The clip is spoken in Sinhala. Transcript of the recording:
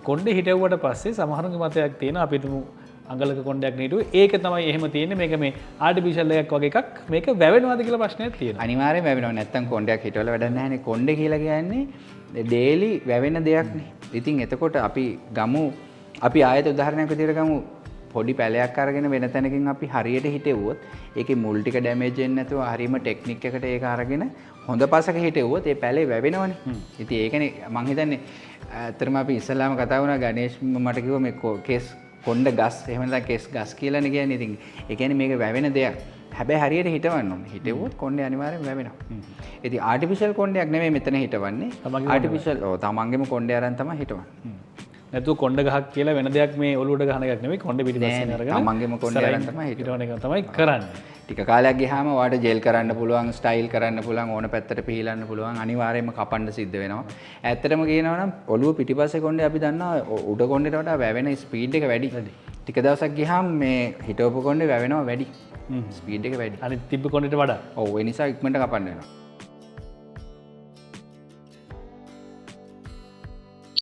කොණ්ඩේ හිටවුවට පස්සේ සමහරුන්ගේ මතයක් තියෙනවා අපි තුමු අඟලක කොණ්ඩයක් නීටුවේ ඒක තමයි එහෙම තියෙන්නේ මේක මේ ආටිෆිෂල් එකක් වගේ එකක් මේක වැවෙනවද කියලා ප්‍රශ්නයක් තියෙනවා. අනිවාර්යයෙන් වැවෙනවා. නැත්තම් කොණ්ඩයක් හිටවල වැඩක් නැහැනේ. කොණ්ඩේ කියලා කියන්නේ ඩේලි වැවෙන දෙයක්නේ. ඉතින් එතකොට අපි ගමු අපි ආයෙත් උදාහරණයක් විදිහට ගමු පොඩි පැලයක් අරගෙන වෙන තැනකින් අපි හරියට හිටෙව්වොත් ඒකේ මුල් ටික ඩැමේජ් වෙන්නේ නැතුව හරියම ටෙක්නික් එකට ඒක අරගෙන හොඳ පසක හිටෙව්වොත් ඒ පැලේ වැවෙනවනේ. ඉතින් ඒකනේ මං හිතන්නේ ඇත්තටම අපි ඉස්සල්ලාම කතා වුණා ගණේෂ් මට කිව්වා මේ කේස් කොණ්ඩ ගස් එහෙම නැත්නම් කේස් ගස් කියලානේ කියන්නේ. ඉතින් ඒ කියන්නේ මේක වැවෙන දෙයක්. හැබැයි හරියට හිටවන්න ඕනේ. හිටෙව්වොත් කොණ්ඩේ අනිවාර්යෙන් වැවෙනවා. ඉතින් ආටිෆිෂල් කොණ්ඩයක් නෙමෙයි මෙතන හිටවන්නේ. ආටිෆිෂල් තමන්ගේම කොණ්ඩේ අරන් තමයි හිටවන්නේ. නැතුව කොණ්ඩ ගහක් කියලා වෙන දෙයක් මේ ඔලුවට ගහන එකක් නෙමෙයි කොණ්ඩේ පිටිපස්සෙන් අරගෙන තමන්ගේම කොණ්ඩේ අරන් තමයි හිටවන එක තමයි කරන්නේ. ටික කාලයක් ගියාම ඔයාලට ජෙල් කරන්න පුළුවන්, ස්ටයිල් කරන්න පුළුවන්, ඕන පැත්තට පිහලන්න පුළුවන්, අනිවාර්යයෙන්ම කපන්න සිද්ධ වෙනවා. ඇත්තටම කියනවා නම් ඔළුව පිටිපස්සේ කොණ්ඩේ අපි දන්නවා උඩ කොණ්ඩේට වඩා වැවෙන ස්පීඩ් එක වැඩි. ටික දවසක් ගියාම මේ හිටවපු කොණ්ඩේ වැවෙනවා වැඩි. ස්පීඩ් එක වැඩි. අනිත් තිබ්බ කොණ්ඩේට වඩා. ඔව් ඒ නිසා ඉක්මනට කපන්න වෙනවා.